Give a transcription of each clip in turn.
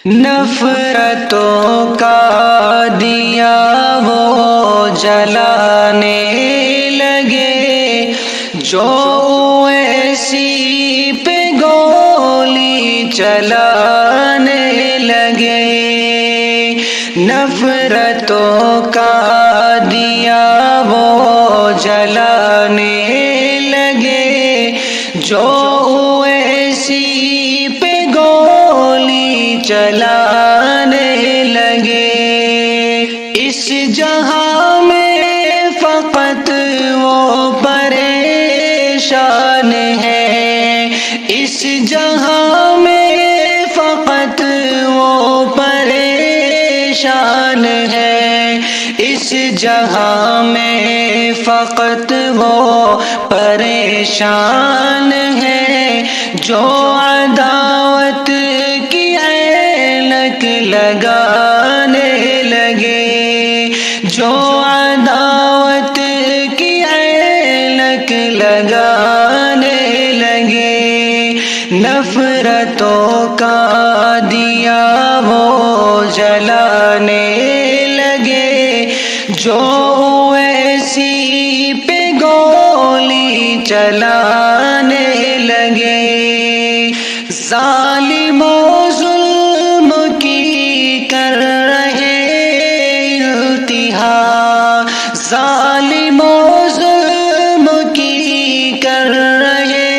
نفرتوں کا دیا وہ جلانے لگے، جو ایسی پہ گولی چلانے لگے۔ نفرتوں کا دیا وہ جلانے لگے، جو ایسی پہ گولی چلانے لگے۔ اس جہاں میں فقط وہ پریشان ہے، اس جہاں میں فقط وہ پریشان ہے، اس جہاں میں فقط وہ پریشان ہے، جو عداوت کی اینک لگانے لگے، جو عداوت کی اینک لگانے لگے۔ نفرتوں کا دیا وہ جلانے لگے، جو ایسی پہ گولی چلانے لگے۔ ظالموں ظلم کی کر رہے انتہا، ظالموں ظلم کی کر رہے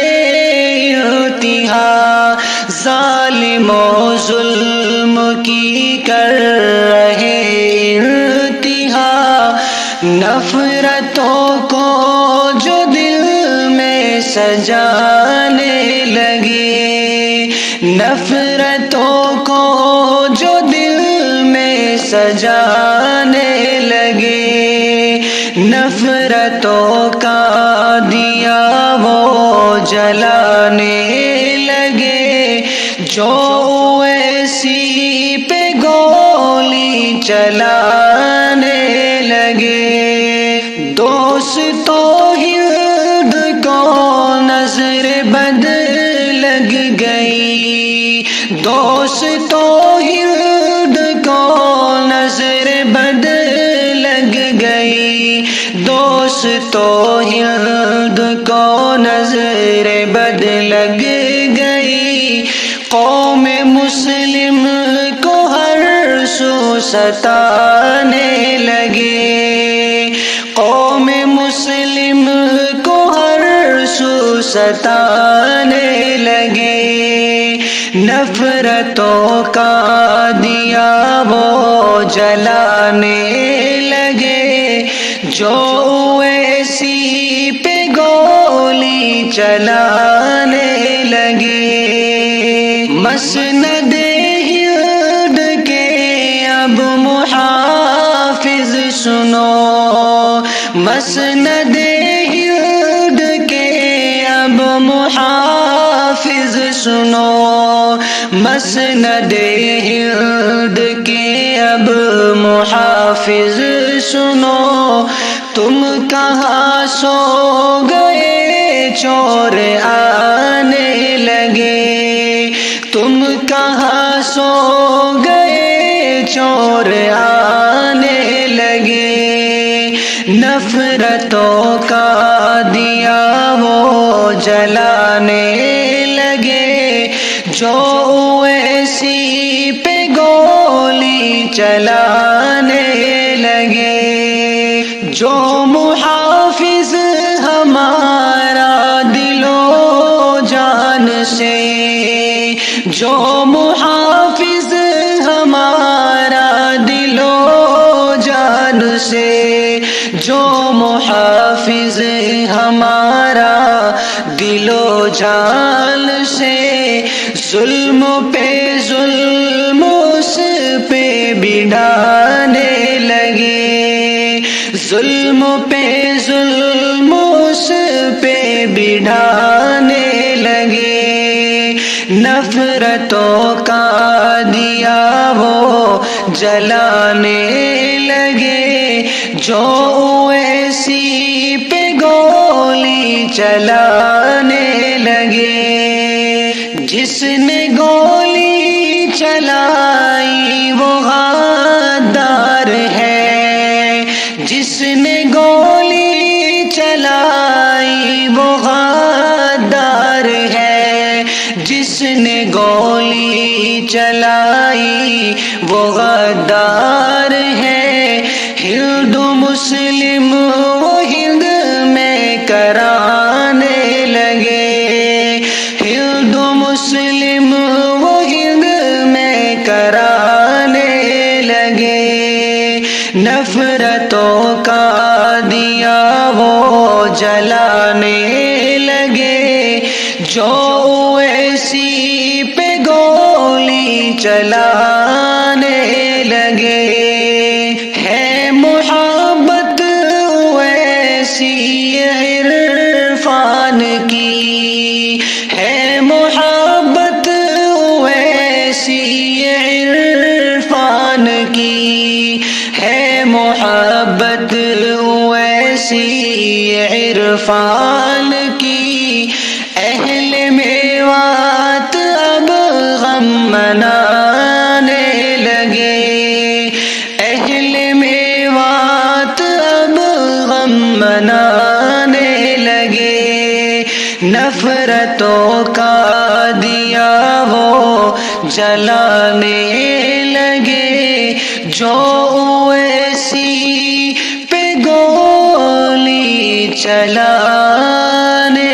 انتہا، ظالموں ظلم کی کر رہے انتہا۔ نفرتوں کو جو دل میں سجانے لگے، نفرتوں کو جو دل میں سجانے لگے، نفرتوں کا دیا وہ جلانے لگے، جو ایسی پہ گولی چلانے لگے۔ دوستوں ہند کو نظر بد لگ گئی، دوستوں ہند کو نظر بد لگ گئی، دوستوں ہند کو نظر بد لگ گئی۔ قوم مسلم کو ہر سو ستانے لگے، قوم مسلم کو ہر سو ستانے لگے۔ نفرتوں کا دیا وہ جلانے لگے، جو ایسی پہ گولی چلانے لگے۔ مسند ہند کے اب محافظ سنو، مسند ہند کے اب محافظ سنو، مسند ہند کے اب محافظ سنو۔ تم کہاں سو گئے چور آنے لگے، تم کہاں سو گئے چور آنے لگے۔ نفرتوں کا دیا وہ جلانے لگے، جو ایسی پہ گولی چلانے لگے۔ جو محافظ ہمارا دل و جان سے، جو محافظ ہمارا دل و جان سے، جو محافظ ہمارا دل و جان سے، ظلم پہ ظلم اس پہ بڑھانے لگے، ظلم پہ ظلم اس پہ بڑھانے لگے۔ نفرتوں کا دیا وہ جلانے لگے، جو ایسی پہ گولی چلانے لگے۔ جس نے گولی چلا چلائی وہ غدار ہے، جس نے گولی چلائی وہ غدار ہے، جس نے گولی چلائی وہ غدار ہے۔ ہندو مسلم وہ ہند میں کرانے لگے، ہندو مسلم وہ ہند میں کرانے لگے، نفرتوں کا دیا وہ جلانے لگے، جو اویسی پہ گولی چلانے لگے۔ ہے محبت اویسی عرفان کی، ہے محبت اویسی عرفان کی، ہے محبت اویسی عرفان کی۔ اہل میوات اب غم منانے لگے، اہل میوات اب غم منانے لگے، نفرتوں کا دیا وہ جلانے لگے، جو اویسی پہ گولی چلانے